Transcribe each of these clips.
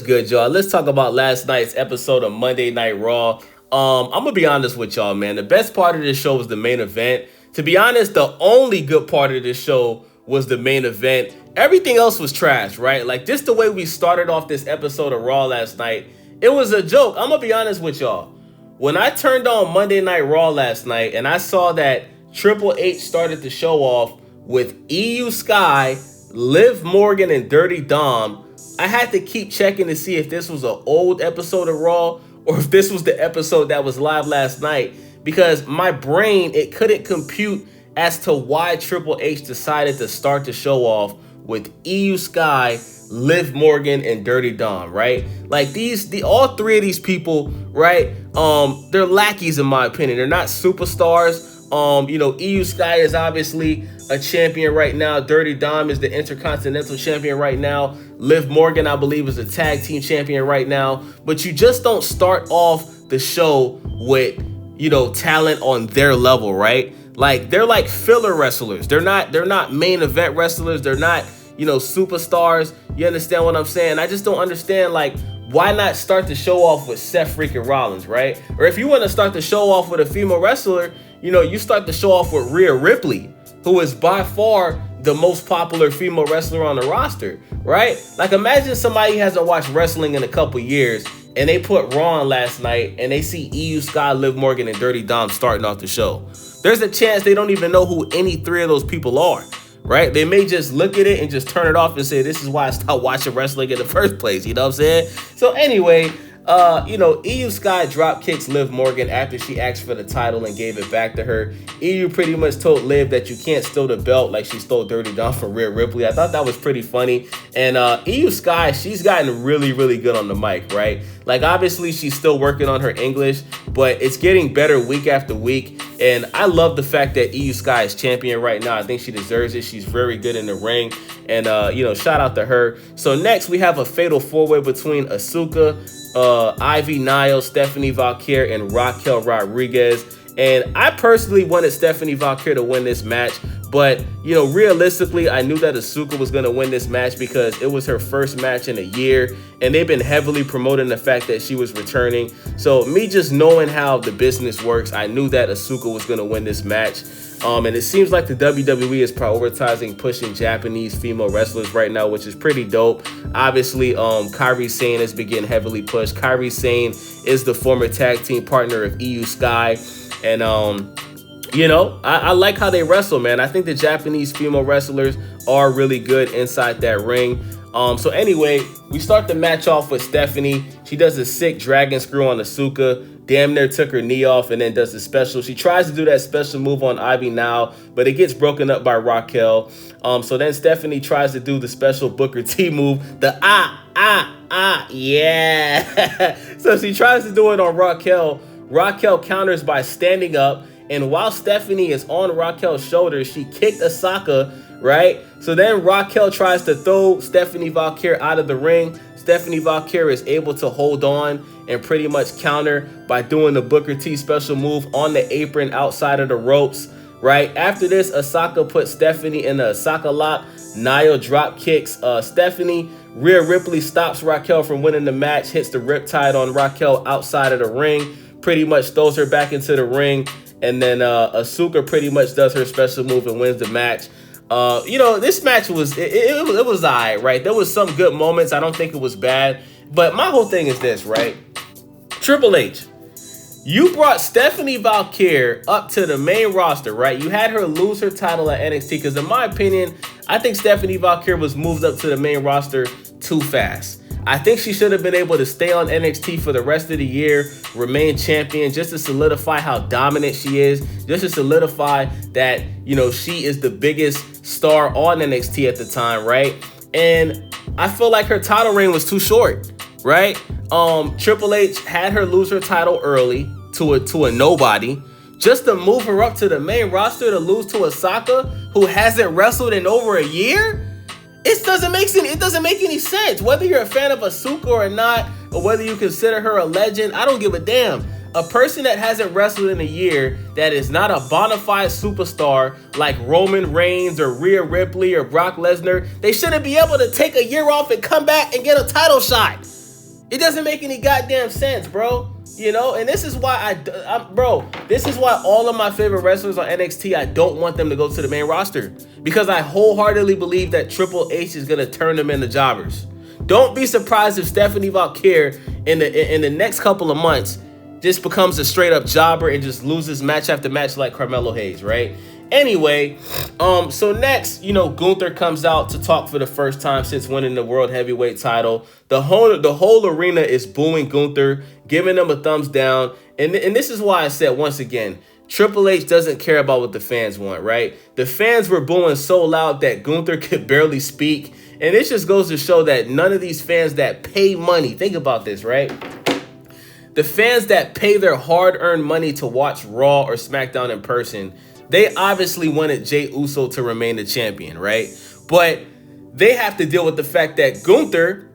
good, y'all? Let's talk about last night's episode of Monday Night Raw. I'm gonna be honest with y'all, man. The best part of this show was the main event. To be honest, the only good part of this show was the main event. Everything else was trash, right? Like, just the way we started off this episode of Raw last night, it was a joke. I'm gonna be honest with y'all. When I turned on Monday Night Raw last night and I saw that Triple H started the show off with EU Sky, Liv Morgan, and Dirty Dom, I had to keep checking to see if this was an old episode of Raw or if this was the episode that was live last night, because my brain, it couldn't compute as to why Triple H decided to start the show off with EU Sky, Liv Morgan, and Dirty Dom, right? Like, all three of these people, right? They're lackeys in my opinion. They're not superstars. EU Sky is obviously a champion right now. Dirty Dom is the Intercontinental Champion right now. Liv Morgan, I believe, is a tag team champion right now. But you just don't start off the show with, talent on their level, right? Like, they're like filler wrestlers. They're not main event wrestlers. They're not, superstars. You understand what I'm saying? I just don't understand, like, why not start the show off with Seth freaking Rollins, right? Or if you want to start the show off with a female wrestler, you start the show off with Rhea Ripley, who is by far the most popular female wrestler on the roster, right? Like, imagine somebody hasn't watched wrestling in a couple years and they put Raw on last night and they see EU Sky, Liv Morgan, and Dirty Dom starting off the show. There's a chance they don't even know who any three of those people are, right? They may just look at it and just turn it off and say, this is why I stopped watching wrestling in the first place, you know what I'm saying? So anyway, EU Sky drop kicks Liv Morgan after she asked for the title and gave it back to her. EU pretty much told Liv that you can't steal the belt like she stole Dirty Dom from Rhea Ripley. I thought that was pretty funny. And EU Sky, she's gotten really, really good on the mic, right? Like, obviously, she's still working on her English, but it's getting better week after week. And I love the fact that EU Sky is champion right now. I think she deserves it. She's very good in the ring. And, shout out to her. So next, we have a fatal four-way between Asuka, Ivy Nile, Stephanie Valkyr, and Raquel Rodriguez. And I personally wanted Stephanie Valkyr to win this match, but realistically, I knew that Asuka was going to win this match because it was her first match in a year, and they've been heavily promoting the fact that she was returning. So me just knowing how the business works, I knew that Asuka was going to win this match. And it seems like the WWE is prioritizing pushing Japanese female wrestlers right now, which is pretty dope. Obviously, Kairi Sane has been getting heavily pushed. Kairi Sane is the former tag team partner of EU Sky. And, I like how they wrestle, man. I think the Japanese female wrestlers are really good inside that ring. So anyway, we start the match off with Stephanie. She does a sick dragon screw on Asuka. Damn near took her knee off and then does the special. She tries to do that special move on Ivy now, but it gets broken up by Raquel. So then Stephanie tries to do the special Booker T move, the yeah. So she tries to do it on Raquel. Raquel counters by standing up, and while Stephanie is on Raquel's shoulders, she kicked Asuka, right? So then Raquel tries to throw Stephanie Valkyr out of the ring. Stephanie Valkyr is able to hold on and pretty much counter by doing the Booker T special move on the apron outside of the ropes, right? After this, Asuka puts Stephanie in the Asuka lock. Nia drop kicks Stephanie. Rhea Ripley stops Raquel from winning the match, hits the riptide on Raquel outside of the ring, pretty much throws her back into the ring, and then Asuka pretty much does her special move and wins the match. This match was it was alright, right? There was some good moments. I don't think it was bad, but my whole thing is this, right? Triple H, you brought Stephanie Valkyr up to the main roster, right? You had her lose her title at NXT because, in my opinion, I think Stephanie Valkyr was moved up to the main roster too fast. I think she should have been able to stay on NXT for the rest of the year, remain champion, just to solidify how dominant she is, just to solidify that, she is the biggest star on NXT at the time, right? And I feel like her title reign was too short, right? Triple H had her lose her title early to a nobody, just to move her up to the main roster to lose to Asuka, who hasn't wrestled in over a year. It doesn't make any sense. Whether you're a fan of Asuka or not, or whether you consider her a legend, I don't give a damn. A person that hasn't wrestled in a year, that is not a bona fide superstar like Roman Reigns or Rhea Ripley or Brock Lesnar, they shouldn't be able to take a year off and come back and get a title shot. It doesn't make any goddamn sense, bro. You know, and this is why this is why all of my favorite wrestlers on NXT, I don't want them to go to the main roster, because I wholeheartedly believe that Triple H is gonna turn them into jobbers. Don't be surprised if Stephanie Valkyrie in the next couple of months just becomes a straight up jobber and just loses match after match like Carmelo Hayes, right? Anyway, so next, you know, Gunther comes out to talk for the first time since winning the World Heavyweight title. The whole arena is booing Gunther, giving him a thumbs down. And this is why I said, once again, Triple H doesn't care about what the fans want, right? The fans were booing so loud that Gunther could barely speak. And this just goes to show that none of these fans that pay money, think about this, right? The fans that pay their hard-earned money to watch Raw or SmackDown in person, they obviously wanted Jey Uso to remain the champion, right? But they have to deal with the fact that Gunther,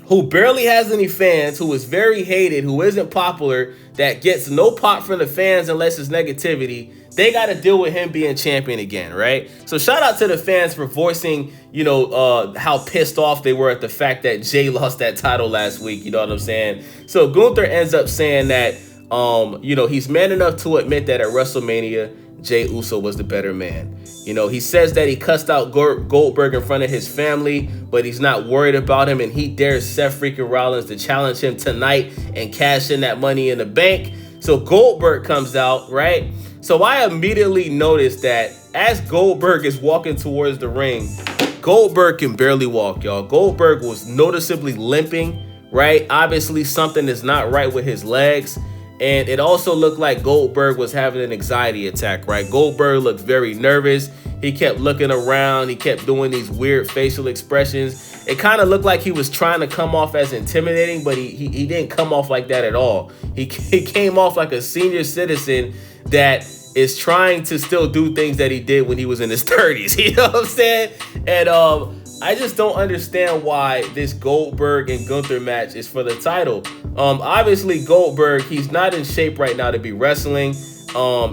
who barely has any fans, who is very hated, who isn't popular, that gets no pop from the fans unless it's negativity, they got to deal with him being champion again, right? So shout out to the fans for voicing, you know, how pissed off they were at the fact that Jey lost that title last week, you know what I'm saying? So Gunther ends up saying that, you know, he's man enough to admit that at WrestleMania, Jey Uso was the better man. You know, he says that he cussed out Goldberg in front of his family, but he's not worried about him, and he dares Seth freaking Rollins to challenge him tonight and cash in that money in the bank. So Goldberg comes out, right? So I immediately noticed that as Goldberg is walking towards the ring, Goldberg can barely walk, y'all. Goldberg was noticeably limping, right? Obviously something is not right with his legs. And it also looked like Goldberg was having an anxiety attack, right? Goldberg looked very nervous. He kept looking around. He kept doing these weird facial expressions. It kind of looked like he was trying to come off as intimidating, but he didn't come off like that at all. He came off like a senior citizen that is trying to still do things that he did when he was in his 30s. You know what I'm saying? And I just don't understand why this Goldberg and Gunther match is for the title. Obviously Goldberg, he's not in shape right now to be wrestling.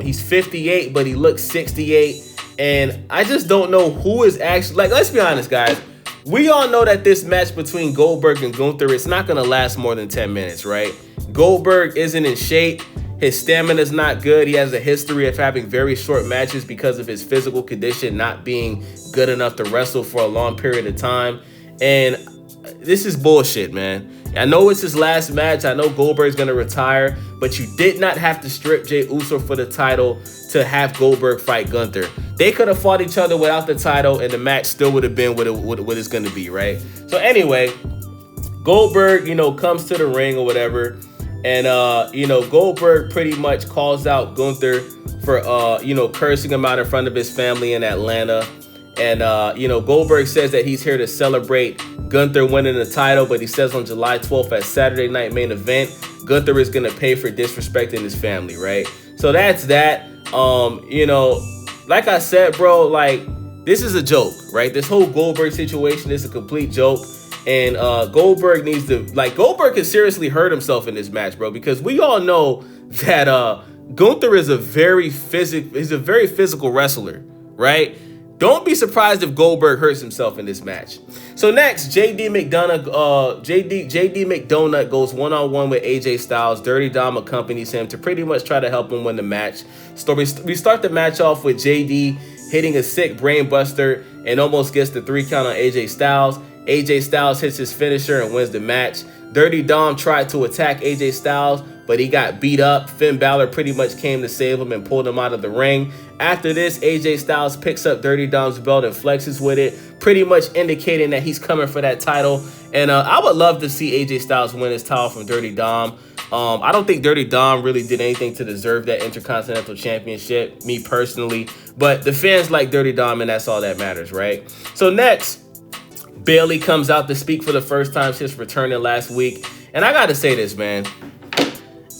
He's 58, but he looks 68. And I just don't know who is actually, like, let's be honest, guys. We all know that this match between Goldberg and Gunther, it's not going to last more than 10 minutes, right? Goldberg isn't in shape. His stamina is not good. He has a history of having very short matches because of his physical condition not being good enough to wrestle for a long period of time. And this is bullshit, man. I know it's his last match. I know Goldberg's going to retire, but you did not have to strip Jey Uso for the title to have Goldberg fight Gunther. They could have fought each other without the title, and the match still would have been what it's going to be, right? So anyway, Goldberg, you know, comes to the ring or whatever. And, you know, Goldberg pretty much calls out Gunther for, you know, cursing him out in front of his family in Atlanta. And, you know, Goldberg says that he's here to celebrate Gunther winning the title. But he says on July 12th at Saturday Night Main Event, Gunther is going to pay for disrespecting his family, right? So that's that. You know, like I said, bro, like, this is a joke, right? This whole Goldberg situation is a complete joke. And Goldberg needs to, like, Goldberg can seriously hurt himself in this match, bro, because we all know that Gunther is a very physical wrestler, right? Don't be surprised if Goldberg hurts himself in this match. So next, JD McDonagh goes one-on-one with AJ Styles. Dirty Dom accompanies him to pretty much try to help him win the match. So we start the match off with JD hitting a sick brain buster and almost gets the 3 count on AJ Styles. AJ Styles hits his finisher and wins the match. Dirty Dom tried to attack AJ Styles, but he got beat up. Finn Balor pretty much came to save him and pulled him out of the ring. After this, AJ Styles picks up Dirty Dom's belt and flexes with it, pretty much indicating that he's coming for that title. And I would love to see AJ Styles win his title from Dirty Dom. I don't think Dirty Dom really did anything to deserve that Intercontinental Championship, me personally. But the fans like Dirty Dom, and that's all that matters, right? So next, Bayley comes out to speak for the first time since returning last week. And I gotta say this, man.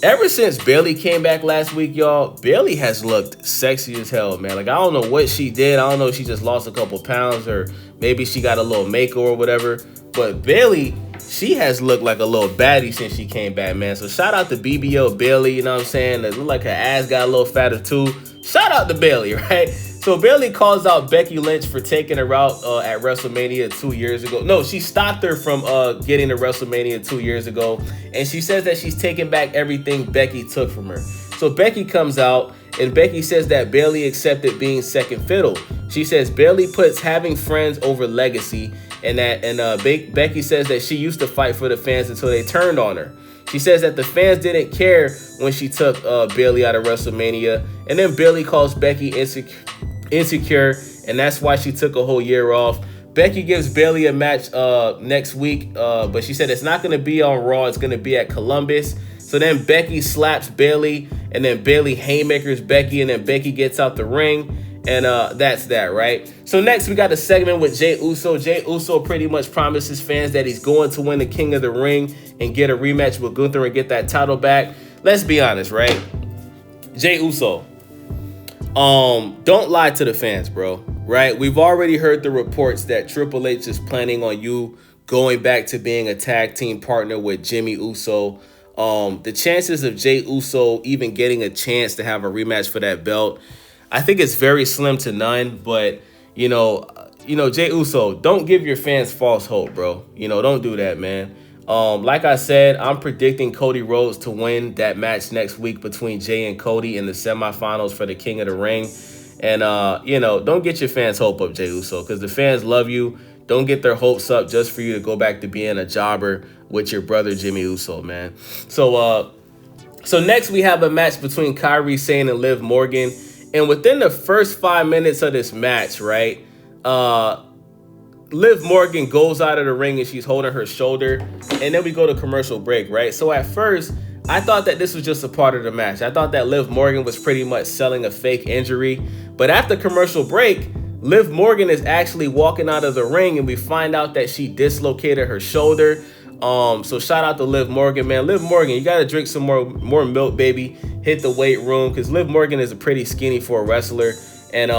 Ever since Bayley came back last week, y'all, Bayley has looked sexy as hell, man. Like, I don't know what she did. I don't know if she just lost a couple pounds or maybe she got a little makeover or whatever. But Bayley, she has looked like a little baddie since she came back, man. So shout out to BBL Bayley, you know what I'm saying? It looked like her ass got a little fatter too. Shout out to Bayley, right? So Bayley calls out Becky Lynch for taking her out at WrestleMania 2 years ago. No, she stopped her from getting to WrestleMania 2 years ago. And she says that she's taking back everything Becky took from her. So Becky comes out and Becky says that Bayley accepted being second fiddle. She says Bayley puts having friends over legacy. And Becky says that she used to fight for the fans until they turned on her. She says that the fans didn't care when she took Bayley out of WrestleMania. And then Bayley calls Becky insecure, and that's why she took a whole year off. Becky gives Bayley a match next week, but she said it's not going to be on Raw. It's going to be at Columbus. So then Becky slaps Bayley, and then Bayley haymakers Becky, and then Becky gets out the ring. And that's that, right? So next, we got a segment with Jey Uso. Jey Uso pretty much promises fans that he's going to win the King of the Ring and get a rematch with Gunther and get that title back. Let's be honest, right? Jey Uso, don't lie to the fans, bro, right? We've already heard the reports that Triple H is planning on you going back to being a tag team partner with Jimmy Uso. The chances of Jey Uso even getting a chance to have a rematch for that belt, I think it's very slim to none. But you know, Jey Uso, don't give your fans false hope, bro. Don't do that, man. Like I said, I'm predicting Cody Rhodes to win that match next week between Jey and Cody in the semifinals for the King of the Ring. And don't get your fans hope up, Jey Uso, because the fans love you. Don't get their hopes up just for you to go back to being a jobber with your brother Jimmy Uso, man. So next we have a match between Kairi Sane and Liv Morgan. And within the first 5 minutes of this match, right, Liv Morgan goes out of the ring and she's holding her shoulder. And then we go to commercial break, right? So at first, I thought that this was just a part of the match. I thought that Liv Morgan was pretty much selling a fake injury. But after commercial break, Liv Morgan is actually walking out of the ring and we find out that she dislocated her shoulder. So shout out to Liv Morgan, man. Liv Morgan, you got to drink some more milk, baby. Hit the weight room, because Liv Morgan is a pretty skinny for a wrestler. And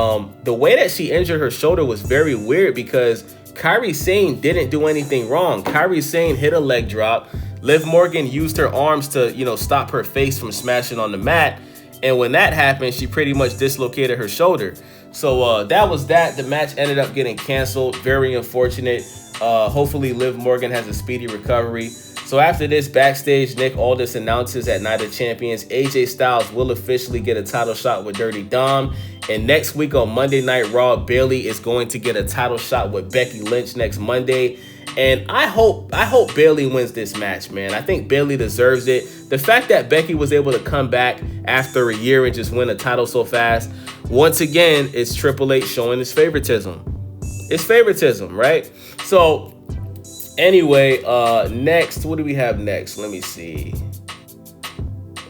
the way that she injured her shoulder was very weird because Kairi Sane didn't do anything wrong. Kairi Sane hit a leg drop. Liv Morgan used her arms to, stop her face from smashing on the mat. And when that happened, she pretty much dislocated her shoulder. So that was that. The match ended up getting canceled. Very unfortunate. Hopefully Liv Morgan has a speedy recovery. So after this, backstage, Nick Aldis announces at Night of Champions, AJ Styles will officially get a title shot with Dirty Dom. And next week on Monday Night Raw, Bayley is going to get a title shot with Becky Lynch next Monday. And I hope Bayley wins this match, man. I think Bayley deserves it. The fact that Becky was able to come back after a year and just win a title so fast, once again, it's Triple H showing his favoritism. It's favoritism, right? So anyway, next, what do we have next? Let me see.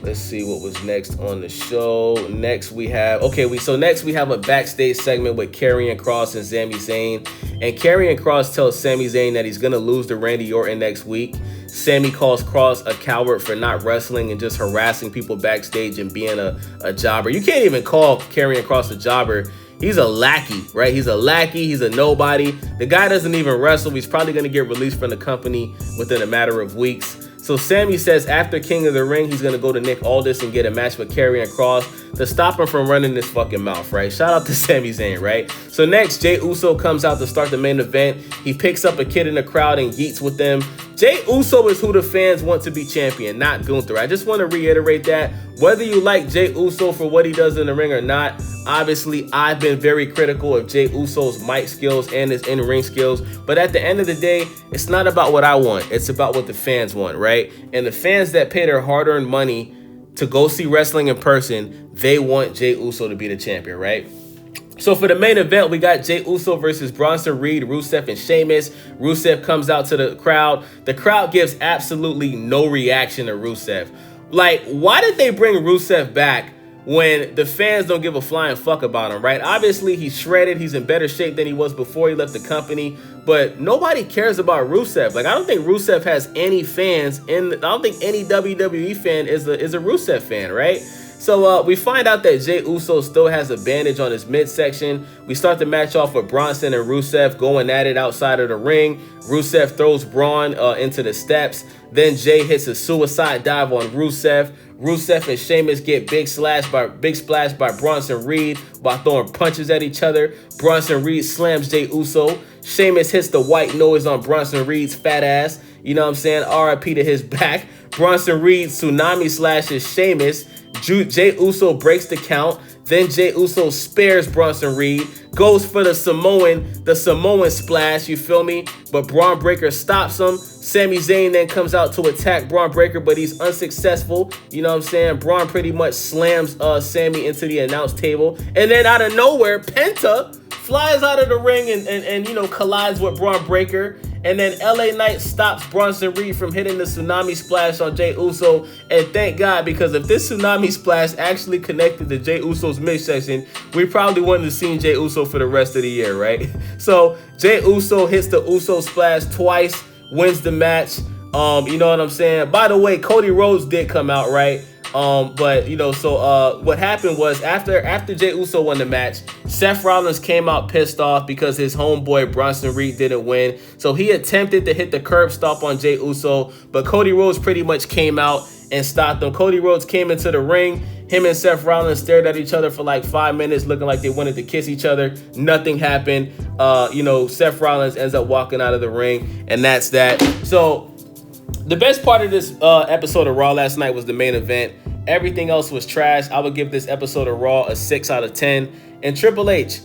Let's see what was next on the show. Next we have a backstage segment with Karrion Kross and Sami Zayn. And Karrion Kross tells Sami Zayn that he's gonna lose to Randy Orton next week. Sami calls Kross a coward for not wrestling and just harassing people backstage and being a jobber. You can't even call Karrion Kross a jobber. He's a lackey, right? He's a lackey. He's a nobody. The guy doesn't even wrestle. He's probably going to get released from the company within a matter of weeks. So Sami says after King of the Ring, he's going to go to Nick Aldis and get a match with Karrion Kross to stop him from running his fucking mouth, right? Shout out to Sami Zayn, right? So next, Jey Uso comes out to start the main event. He picks up a kid in the crowd and yeets with them. Jey Uso is who the fans want to be champion, not Gunther. I just want to reiterate that. Whether you like Jey Uso for what he does in the ring or not, obviously, I've been very critical of Jey Uso's mic skills and his in-ring skills. But at the end of the day, it's not about what I want. It's about what the fans want, right? And the fans that pay their hard-earned money to go see wrestling in person, they want Jey Uso to be the champion, right? So for the main event, we got Jey Uso versus Bronson Reed, Rusev, and Sheamus. Rusev comes out to the crowd. The crowd gives absolutely no reaction to Rusev. Like, why did they bring Rusev back when the fans don't give a flying fuck about him, right? Obviously, he's shredded. He's in better shape than he was before he left the company. But nobody cares about Rusev. Like, I don't think Rusev has any fans. I don't think any WWE fan is a Rusev fan, right? So we find out that Jey Uso still has a bandage on his midsection. We start the match off with Bronson and Rusev going at it outside of the ring. Rusev throws Braun into the steps. Then Jay hits a suicide dive on Rusev. Rusev and Sheamus get big splash by Bronson Reed while throwing punches at each other. Bronson Reed slams Jay Uso. Sheamus hits the white noise on Bronson Reed's fat ass. You know what I'm saying? RIP to his back. Bronson Reed tsunami slashes Sheamus. Jay Uso breaks the count. Then Jay Uso spares Bronson Reed, goes for the Samoan splash, you feel me? But Braun Breaker stops him. Sami Zayn then comes out to attack Braun Breaker, but he's unsuccessful. You know what I'm saying? Braun pretty much slams Sami into the announce table. And then out of nowhere, Penta flies out of the ring and you know, collides with Braun Breaker. And then LA Knight stops Bronson Reed from hitting the tsunami splash on Jay Uso. And thank God, because if this tsunami splash actually connected to Jay Uso's midsection, we probably wouldn't have seen Jay Uso for the rest of the year, right? So Jay Uso hits the Uso splash twice, wins the match. You know what I'm saying? By the way, Cody Rhodes did come out, right? But you know, so what happened was after Jay Uso won the match, Seth Rollins came out pissed off because his homeboy Bronson Reed didn't win. So he attempted to hit the curb stop on Jay Uso, but Cody Rhodes pretty much came out and stopped him. Cody Rhodes came into the ring. Him and Seth Rollins stared at each other for like 5 minutes, looking like they wanted to kiss each other. Nothing happened. You know, Seth Rollins ends up walking out of the ring, and that's that. So the best part of this episode of Raw last night was the main event. Everything else was trash. I would give this episode of Raw a 6 out of 10. And Triple H,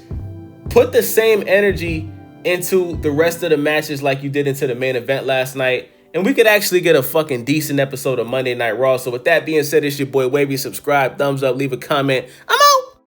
put the same energy into the rest of the matches like you did into the main event last night, and we could actually get a fucking decent episode of Monday Night Raw. So with that being said, it's your boy Wavy. Subscribe, thumbs up, leave a comment. I'm out.